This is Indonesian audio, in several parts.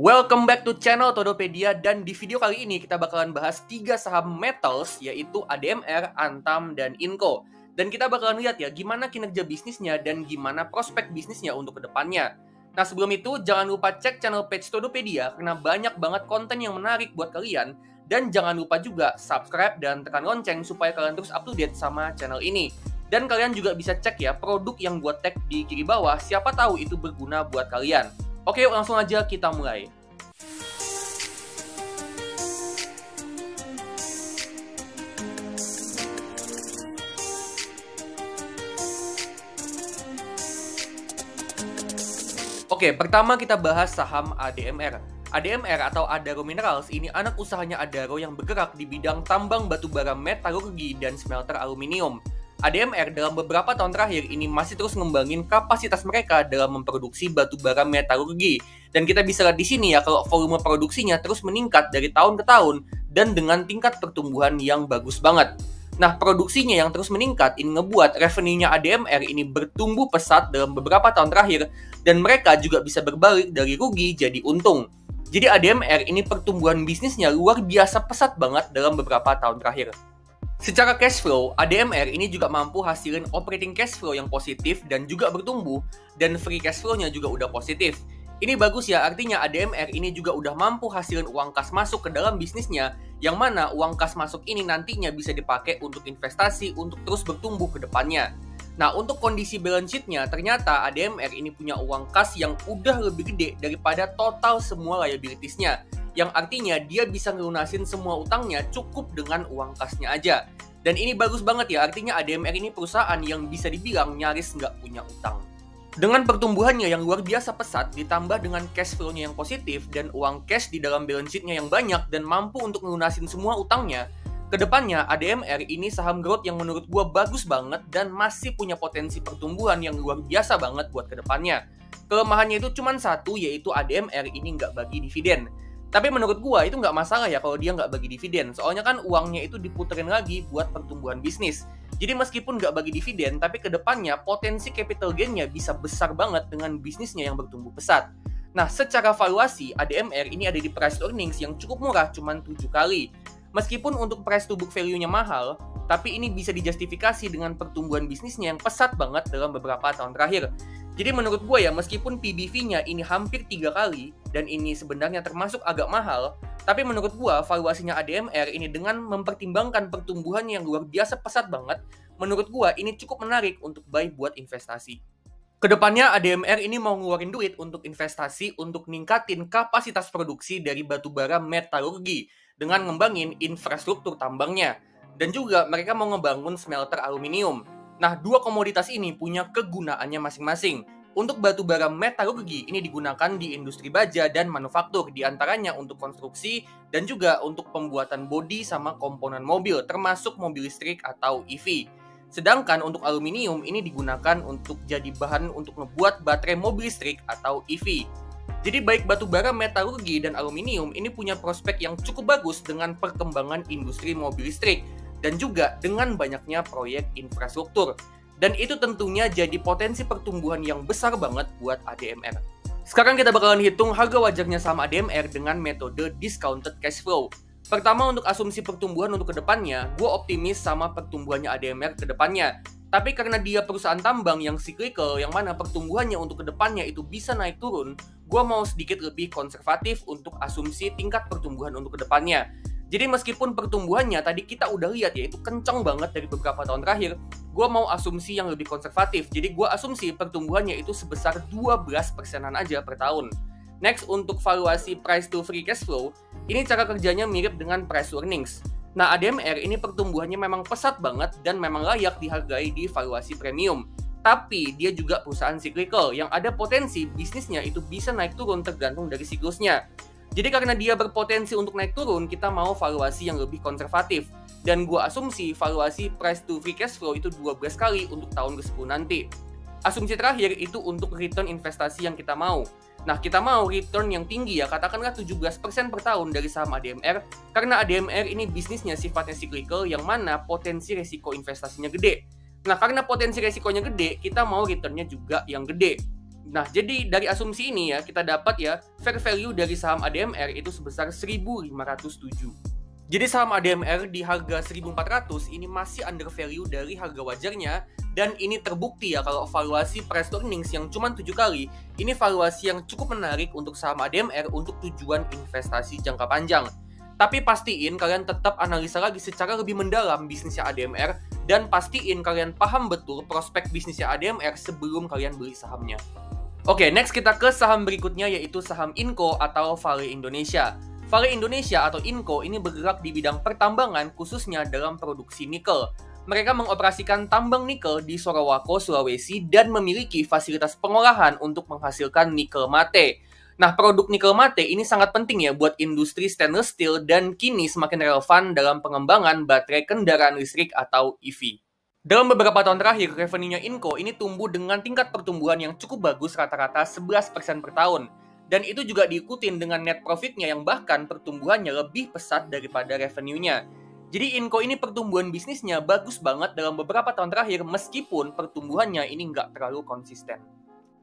Welcome back to channel Todopedia, dan di video kali ini kita bakalan bahas 3 saham metals, yaitu ADMR, Antam, dan Inco. Dan kita bakalan lihat ya gimana kinerja bisnisnya dan gimana prospek bisnisnya untuk kedepannya. Nah, sebelum itu jangan lupa cek channel page Todopedia karena banyak banget konten yang menarik buat kalian. Dan jangan lupa juga subscribe dan tekan lonceng supaya kalian terus up to date sama channel ini. Dan kalian juga bisa cek ya produk yang gue tag di kiri bawah, siapa tahu itu berguna buat kalian. Oke, langsung aja kita mulai. Oke, pertama kita bahas saham ADMR. ADMR atau Adaro Minerals ini anak usahanya Adaro yang bergerak di bidang tambang batubara metalurgi dan smelter aluminium. ADMR dalam beberapa tahun terakhir ini masih terus ngembangin kapasitas mereka dalam memproduksi batubara metalurgi. Dan kita bisa lihat di sini ya kalau volume produksinya terus meningkat dari tahun ke tahun dan dengan tingkat pertumbuhan yang bagus banget. Nah, produksinya yang terus meningkat ini ngebuat revenue-nya ADMR ini bertumbuh pesat dalam beberapa tahun terakhir dan mereka juga bisa berbalik dari rugi jadi untung. Jadi ADMR ini pertumbuhan bisnisnya luar biasa pesat banget dalam beberapa tahun terakhir. Secara cash flow, ADMR ini juga mampu hasilin operating cash flow yang positif dan juga bertumbuh, dan free cash flow-nya juga udah positif. Ini bagus ya, artinya ADMR ini juga udah mampu hasilin uang kas masuk ke dalam bisnisnya, yang mana uang kas masuk ini nantinya bisa dipakai untuk investasi untuk terus bertumbuh ke depannya. Nah, untuk kondisi balance sheet-nya, ternyata ADMR ini punya uang kas yang udah lebih gede daripada total semua liabilities-nya, yang artinya dia bisa ngelunasin semua utangnya cukup dengan uang kasnya aja. Dan ini bagus banget ya, artinya ADMR ini perusahaan yang bisa dibilang nyaris nggak punya utang. Dengan pertumbuhannya yang luar biasa pesat, ditambah dengan cash flow-nya yang positif dan uang cash di dalam balance sheet-nya yang banyak dan mampu untuk ngelunasin semua utangnya, kedepannya ADMR ini saham growth yang menurut gua bagus banget dan masih punya potensi pertumbuhan yang luar biasa banget buat kedepannya. Kelemahannya itu cuma satu, yaitu ADMR ini nggak bagi dividen. Tapi menurut gua itu nggak masalah ya kalau dia nggak bagi dividen. Soalnya kan uangnya itu diputerin lagi buat pertumbuhan bisnis. Jadi meskipun nggak bagi dividen, tapi kedepannya potensi capital gain-nya bisa besar banget dengan bisnisnya yang bertumbuh pesat. Nah, secara valuasi, ADMR ini ada di price to earnings yang cukup murah, cuma 7 kali. Meskipun untuk price to book value-nya mahal, tapi ini bisa dijustifikasi dengan pertumbuhan bisnisnya yang pesat banget dalam beberapa tahun terakhir. Jadi menurut gue ya, meskipun PBV-nya ini hampir 3 kali, dan ini sebenarnya termasuk agak mahal, tapi menurut gue valuasinya ADMR ini dengan mempertimbangkan pertumbuhan yang luar biasa pesat banget, menurut gue ini cukup menarik untuk buy buat investasi. Kedepannya ADMR ini mau ngeluarin duit untuk investasi untuk ningkatin kapasitas produksi dari batubara metalurgi dengan ngembangin infrastruktur tambangnya. Dan juga mereka mau ngebangun smelter aluminium. Nah, dua komoditas ini punya kegunaannya masing-masing. Untuk batubara metalurgi ini digunakan di industri baja dan manufaktur, diantaranya untuk konstruksi dan juga untuk pembuatan bodi sama komponen mobil, termasuk mobil listrik atau EV. Sedangkan untuk aluminium ini digunakan untuk jadi bahan untuk ngebuat baterai mobil listrik atau EV. Jadi baik batubara metalurgi dan aluminium ini punya prospek yang cukup bagus dengan perkembangan industri mobil listrik dan juga dengan banyaknya proyek infrastruktur. Dan itu tentunya jadi potensi pertumbuhan yang besar banget buat ADMR. Sekarang kita bakalan hitung harga wajarnya saham ADMR dengan metode discounted cash flow. Pertama, untuk asumsi pertumbuhan untuk kedepannya, gue optimis sama pertumbuhannya ADMR kedepannya. Tapi karena dia perusahaan tambang yang cyclical, yang mana pertumbuhannya untuk kedepannya itu bisa naik turun, gue mau sedikit lebih konservatif untuk asumsi tingkat pertumbuhan untuk kedepannya. Jadi meskipun pertumbuhannya tadi kita udah lihat ya itu kencang banget dari beberapa tahun terakhir, gue mau asumsi yang lebih konservatif. Jadi gue asumsi pertumbuhannya itu sebesar 12%-an aja per tahun. Next, untuk valuasi price to free cash flow, ini cara kerjanya mirip dengan price to earnings. Nah, ADMR ini pertumbuhannya memang pesat banget dan memang layak dihargai di valuasi premium. Tapi dia juga perusahaan cyclical yang ada potensi bisnisnya itu bisa naik turun tergantung dari siklusnya. Jadi karena dia berpotensi untuk naik turun, kita mau valuasi yang lebih konservatif. Dan gua asumsi valuasi price to free cash flow itu 12 kali untuk tahun ke-10 nanti. Asumsi terakhir itu untuk return investasi yang kita mau. Nah, kita mau return yang tinggi ya, katakanlah 17% per tahun dari saham ADMR, karena ADMR ini bisnisnya sifatnya cyclical yang mana potensi resiko investasinya gede. Nah, karena potensi resikonya gede, kita mau returnnya juga yang gede. Nah, jadi dari asumsi ini ya, kita dapat ya, fair value dari saham ADMR itu sebesar 1.507. Jadi saham ADMR di harga 1.400 ini masih under value dari harga wajarnya, dan ini terbukti ya kalau valuasi price to earnings yang cuma 7 kali, ini valuasi yang cukup menarik untuk saham ADMR untuk tujuan investasi jangka panjang. Tapi pastiin kalian tetap analisa lagi secara lebih mendalam bisnisnya ADMR, dan pastiin kalian paham betul prospek bisnisnya ADMR sebelum kalian beli sahamnya. Oke, next kita ke saham berikutnya yaitu saham Inco atau Vale Indonesia. Vale Indonesia atau Inco ini bergerak di bidang pertambangan khususnya dalam produksi nikel. Mereka mengoperasikan tambang nikel di Sorowako, Sulawesi dan memiliki fasilitas pengolahan untuk menghasilkan nikel mate. Nah, produk nikel mate ini sangat penting ya buat industri stainless steel dan kini semakin relevan dalam pengembangan baterai kendaraan listrik atau EV. Dalam beberapa tahun terakhir, revenue-nya Inco ini tumbuh dengan tingkat pertumbuhan yang cukup bagus rata-rata 11% per tahun. Dan itu juga diikutin dengan net profit-nya yang bahkan pertumbuhannya lebih pesat daripada revenue-nya. Jadi Inco ini pertumbuhan bisnisnya bagus banget dalam beberapa tahun terakhir meskipun pertumbuhannya ini nggak terlalu konsisten.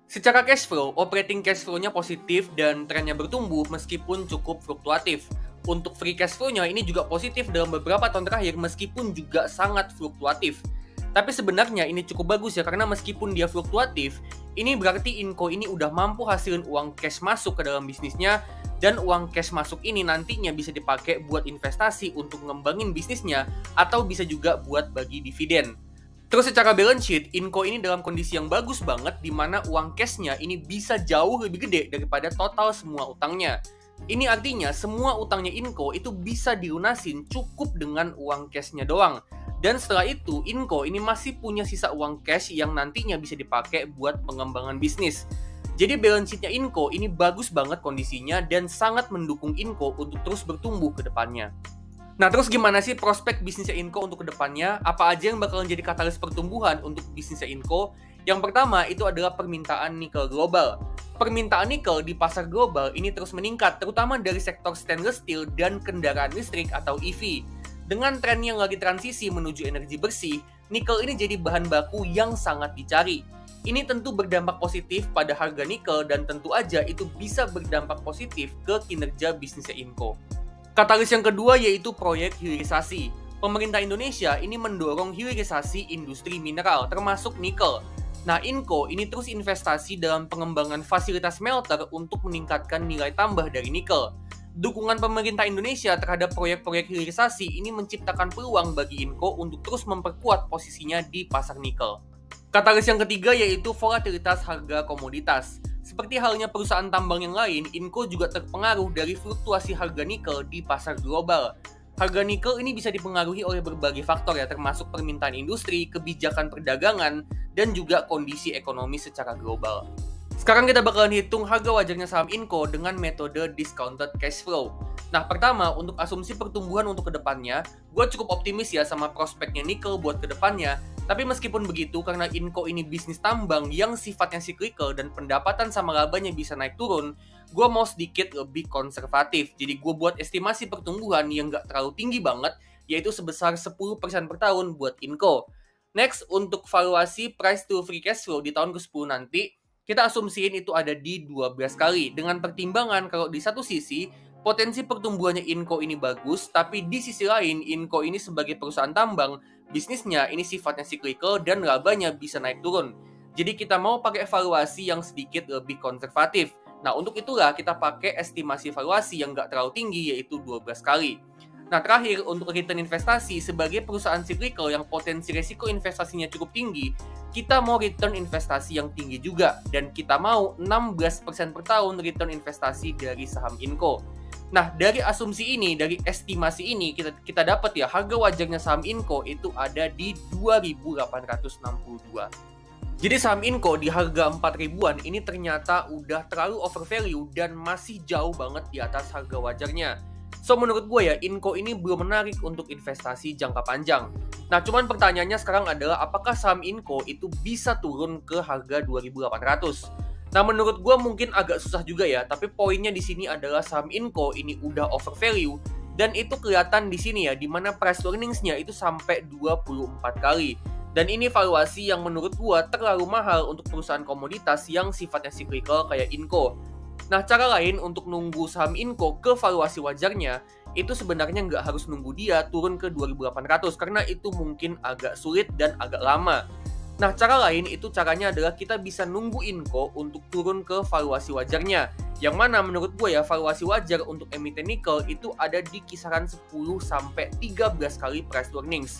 Secara cash flow, operating cash flow-nya positif dan trennya bertumbuh meskipun cukup fluktuatif. Untuk free cash flow-nya ini juga positif dalam beberapa tahun terakhir meskipun juga sangat fluktuatif. Tapi sebenarnya ini cukup bagus ya karena meskipun dia fluktuatif, ini berarti Inco ini udah mampu hasilin uang cash masuk ke dalam bisnisnya, dan uang cash masuk ini nantinya bisa dipakai buat investasi untuk ngembangin bisnisnya atau bisa juga buat bagi dividen. Terus secara balance sheet, Inco ini dalam kondisi yang bagus banget di mana uang cashnya ini bisa jauh lebih gede daripada total semua utangnya. Ini artinya semua utangnya Inco itu bisa dilunasin cukup dengan uang cashnya doang. Dan setelah itu, Inco ini masih punya sisa uang cash yang nantinya bisa dipakai buat pengembangan bisnis. Jadi balance sheet-nya Inco ini bagus banget kondisinya dan sangat mendukung Inco untuk terus bertumbuh ke depannya. Nah, terus gimana sih prospek bisnisnya Inco untuk ke depannya? Apa aja yang bakalan jadi katalis pertumbuhan untuk bisnisnya Inco? Yang pertama itu adalah permintaan nikel global. Permintaan nikel di pasar global ini terus meningkat, terutama dari sektor stainless steel dan kendaraan listrik atau EV. Dengan tren yang lagi transisi menuju energi bersih, nikel ini jadi bahan baku yang sangat dicari. Ini tentu berdampak positif pada harga nikel dan tentu aja itu bisa berdampak positif ke kinerja bisnisnya Inco. Katalis yang kedua yaitu proyek hilirisasi. Pemerintah Indonesia ini mendorong hilirisasi industri mineral termasuk nikel. Nah, Inco ini terus investasi dalam pengembangan fasilitas smelter untuk meningkatkan nilai tambah dari nikel. Dukungan pemerintah Indonesia terhadap proyek-proyek hilirisasi ini menciptakan peluang bagi Inco untuk terus memperkuat posisinya di pasar nikel. Katalis yang ketiga yaitu volatilitas harga komoditas. Seperti halnya perusahaan tambang yang lain, Inco juga terpengaruh dari fluktuasi harga nikel di pasar global. Harga nikel ini bisa dipengaruhi oleh berbagai faktor ya, termasuk permintaan industri, kebijakan perdagangan, dan juga kondisi ekonomi secara global. Sekarang kita bakalan hitung harga wajarnya saham Inco dengan metode discounted cash flow. Nah, pertama, untuk asumsi pertumbuhan untuk kedepannya, gue cukup optimis ya sama prospeknya nikel buat kedepannya. Tapi meskipun begitu, karena Inco ini bisnis tambang yang sifatnya cyclical dan pendapatan sama labanya bisa naik turun, gue mau sedikit lebih konservatif. Jadi gue buat estimasi pertumbuhan yang nggak terlalu tinggi banget, yaitu sebesar 10% per tahun buat Inco. Next, untuk valuasi price to free cash flow di tahun ke-10 nanti, kita asumsiin itu ada di 12 kali. Dengan pertimbangan kalau di satu sisi, potensi pertumbuhannya Inco ini bagus, tapi di sisi lain, Inco ini sebagai perusahaan tambang, bisnisnya ini sifatnya cyclical dan labanya bisa naik turun. Jadi kita mau pakai valuasi yang sedikit lebih konservatif. Nah, untuk itulah kita pakai estimasi valuasi yang nggak terlalu tinggi, yaitu 12 kali. Nah, terakhir, untuk return investasi sebagai perusahaan cyclical yang potensi resiko investasinya cukup tinggi, kita mau return investasi yang tinggi juga, dan kita mau 16% per tahun return investasi dari saham Inco. Nah, dari asumsi ini, dari estimasi ini, kita dapat ya harga wajarnya saham Inco itu ada di 2.862. Jadi saham Inco di harga 4 ribuan ini ternyata udah terlalu overvalue dan masih jauh banget di atas harga wajarnya. So, menurut gue ya, Inco ini belum menarik untuk investasi jangka panjang. Nah, cuman pertanyaannya sekarang adalah apakah saham Inco itu bisa turun ke harga 2.800? Nah, menurut gue mungkin agak susah juga ya, tapi poinnya di sini adalah saham Inco ini udah overvalue, dan itu kelihatan di sini ya, di mana price to earnings-nya itu sampai 24 kali. Dan ini valuasi yang menurut gua terlalu mahal untuk perusahaan komoditas yang sifatnya cyclical kayak Inco. Nah, cara lain untuk nunggu saham Inco ke valuasi wajarnya, itu sebenarnya nggak harus nunggu dia turun ke 2.800 karena itu mungkin agak sulit dan agak lama. Nah, cara lain itu caranya adalah kita bisa nunggu Inco untuk turun ke valuasi wajarnya. Yang mana menurut gue ya, valuasi wajar untuk emiten nikel itu ada di kisaran 10-13 kali price to earnings.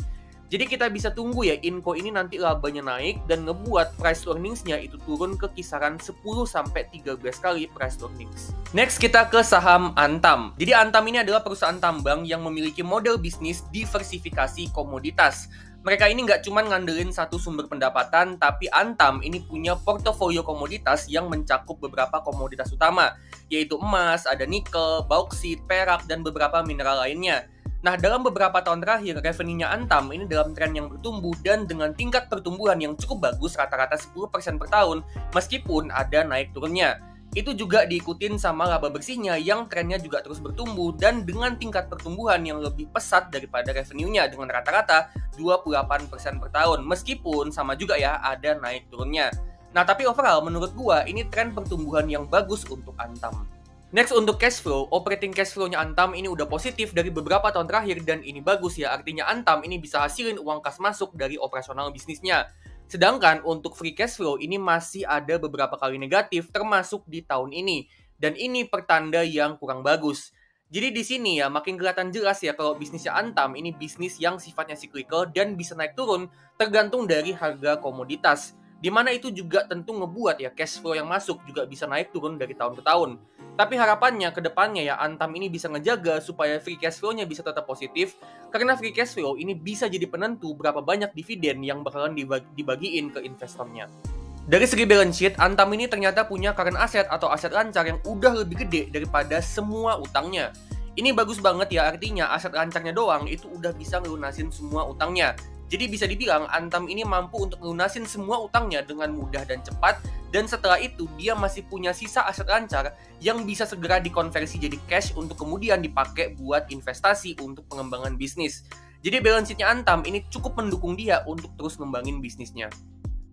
Jadi kita bisa tunggu ya Inco ini nanti labanya naik dan ngebuat price to earnings-nya itu turun ke kisaran 10-13 kali price to earnings. Next kita ke saham Antam. Jadi Antam ini adalah perusahaan tambang yang memiliki model bisnis diversifikasi komoditas. Mereka ini nggak cuma ngandelin satu sumber pendapatan, tapi Antam ini punya portofolio komoditas yang mencakup beberapa komoditas utama, yaitu emas, ada nikel, bauksit, perak, dan beberapa mineral lainnya. Nah, dalam beberapa tahun terakhir, revenue-nya Antam ini dalam tren yang bertumbuh dan dengan tingkat pertumbuhan yang cukup bagus, rata-rata 10% per tahun, meskipun ada naik turunnya. Itu juga diikutin sama laba bersihnya yang trennya juga terus bertumbuh dan dengan tingkat pertumbuhan yang lebih pesat daripada revenue-nya dengan rata-rata 28% per tahun, meskipun sama juga ya ada naik turunnya. Nah, tapi overall menurut gua ini tren pertumbuhan yang bagus untuk Antam. Next untuk cash flow, operating cash flow-nya Antam ini udah positif dari beberapa tahun terakhir dan ini bagus ya, artinya Antam ini bisa hasilin uang kas masuk dari operasional bisnisnya. Sedangkan untuk free cash flow ini masih ada beberapa kali negatif termasuk di tahun ini dan ini pertanda yang kurang bagus. Jadi di sini ya makin kelihatan jelas ya kalau bisnisnya Antam ini bisnis yang sifatnya cyclical dan bisa naik turun tergantung dari harga komoditas. Dimana itu juga tentu ngebuat ya cash flow yang masuk juga bisa naik turun dari tahun ke tahun. Tapi harapannya ke depannya ya Antam ini bisa ngejaga supaya free cash flow-nya bisa tetap positif karena free cash flow ini bisa jadi penentu berapa banyak dividen yang bakalan dibagiin ke investornya. Dari segi balance sheet, Antam ini ternyata punya current asset atau aset lancar yang udah lebih gede daripada semua utangnya. Ini bagus banget ya, artinya aset lancarnya doang itu udah bisa ngelunasin semua utangnya. Jadi bisa dibilang Antam ini mampu untuk ngelunasin semua utangnya dengan mudah dan cepat dan setelah itu dia masih punya sisa aset lancar yang bisa segera dikonversi jadi cash untuk kemudian dipakai buat investasi untuk pengembangan bisnis. Jadi balance sheet-nya Antam ini cukup mendukung dia untuk terus ngembangin bisnisnya.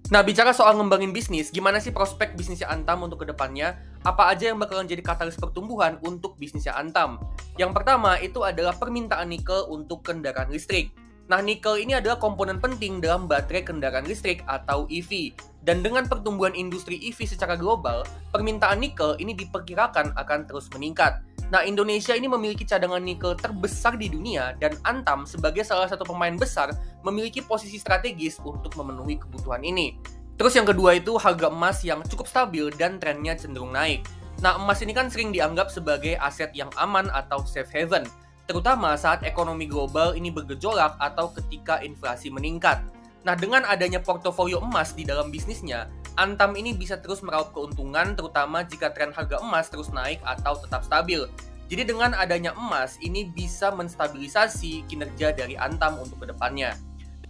Nah, bicara soal ngembangin bisnis, gimana sih prospek bisnisnya Antam untuk kedepannya? Apa aja yang bakalan jadi katalis pertumbuhan untuk bisnisnya Antam? Yang pertama itu adalah permintaan nikel untuk kendaraan listrik. Nah, nikel ini adalah komponen penting dalam baterai kendaraan listrik atau EV. Dan dengan pertumbuhan industri EV secara global, permintaan nikel ini diperkirakan akan terus meningkat. Nah, Indonesia ini memiliki cadangan nikel terbesar di dunia dan Antam sebagai salah satu pemain besar memiliki posisi strategis untuk memenuhi kebutuhan ini. Terus yang kedua itu harga emas yang cukup stabil dan trennya cenderung naik. Nah, emas ini kan sering dianggap sebagai aset yang aman atau safe haven, terutama saat ekonomi global ini bergejolak atau ketika inflasi meningkat. Nah, dengan adanya portofolio emas di dalam bisnisnya, Antam ini bisa terus meraup keuntungan terutama jika tren harga emas terus naik atau tetap stabil. Jadi dengan adanya emas, ini bisa menstabilisasi kinerja dari Antam untuk kedepannya.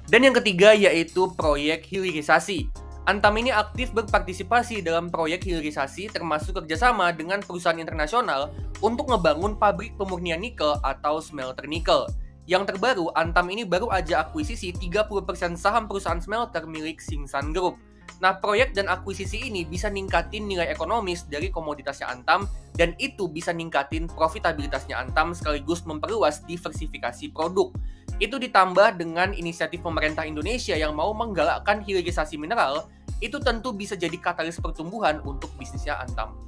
Dan yang ketiga yaitu proyek hilirisasi. Antam ini aktif berpartisipasi dalam proyek hilirisasi termasuk kerjasama dengan perusahaan internasional untuk ngebangun pabrik pemurnian nikel atau smelter nikel. Yang terbaru, Antam ini baru aja akuisisi 30% saham perusahaan smelter milik Singsan Group. Nah, proyek dan akuisisi ini bisa ningkatin nilai ekonomis dari komoditasnya Antam dan itu bisa ningkatin profitabilitasnya Antam sekaligus memperluas diversifikasi produk. Itu ditambah dengan inisiatif pemerintah Indonesia yang mau menggalakkan hilirisasi mineral, itu tentu bisa jadi katalis pertumbuhan untuk bisnisnya Antam.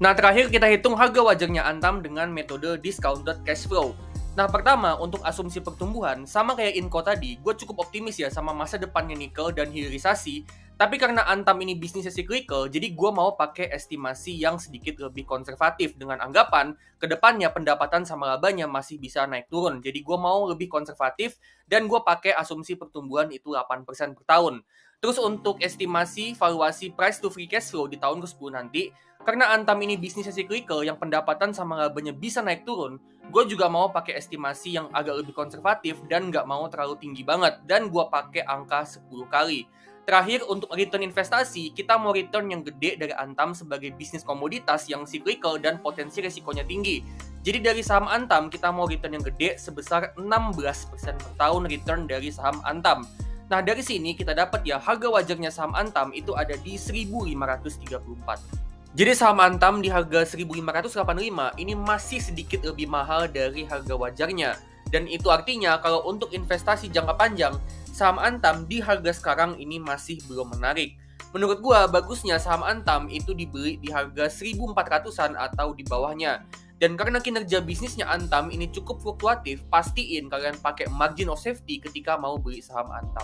Nah, terakhir kita hitung harga wajarnya Antam dengan metode discounted cash flow. Nah, pertama, untuk asumsi pertumbuhan, sama kayak Inco tadi, gue cukup optimis ya sama masa depannya nikel dan hilirisasi. Tapi karena Antam ini bisnisnya cyclical, jadi gue mau pakai estimasi yang sedikit lebih konservatif dengan anggapan kedepannya pendapatan sama labanya masih bisa naik turun. Jadi gue mau lebih konservatif dan gue pakai asumsi pertumbuhan itu 8% per tahun. Terus untuk estimasi valuasi price to free cash flow di tahun ke-10 nanti, karena Antam ini bisnisnya cyclical yang pendapatan sama labanya bisa naik turun, gue juga mau pakai estimasi yang agak lebih konservatif dan nggak mau terlalu tinggi banget, dan gue pakai angka 10 kali. Terakhir, untuk return investasi, kita mau return yang gede dari Antam sebagai bisnis komoditas yang cyclical dan potensi resikonya tinggi. Jadi dari saham Antam, kita mau return yang gede sebesar 16% per tahun return dari saham Antam. Nah, dari sini kita dapat ya harga wajarnya saham Antam itu ada di 1.534. Jadi saham Antam di harga 1.585 ini masih sedikit lebih mahal dari harga wajarnya. Dan itu artinya kalau untuk investasi jangka panjang, saham Antam di harga sekarang ini masih belum menarik. Menurut gua, bagusnya saham Antam itu dibeli di harga 1.400-an atau di bawahnya. Dan karena kinerja bisnisnya Antam ini cukup fluktuatif, pastiin kalian pakai margin of safety ketika mau beli saham Antam.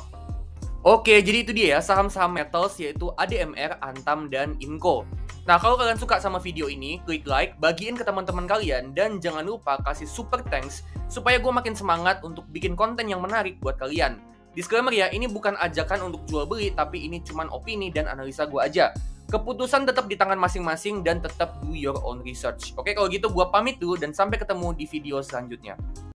Oke, jadi itu dia ya saham-saham metals yaitu ADMR, Antam, dan Inco. Nah, kalau kalian suka sama video ini, klik like, bagiin ke teman-teman kalian, dan jangan lupa kasih super thanks supaya gue makin semangat untuk bikin konten yang menarik buat kalian. Disclaimer ya, ini bukan ajakan untuk jual beli, tapi ini cuman opini dan analisa gue aja. Keputusan tetap di tangan masing-masing dan tetap do your own research. Oke, kalau gitu gue pamit dulu dan sampai ketemu di video selanjutnya.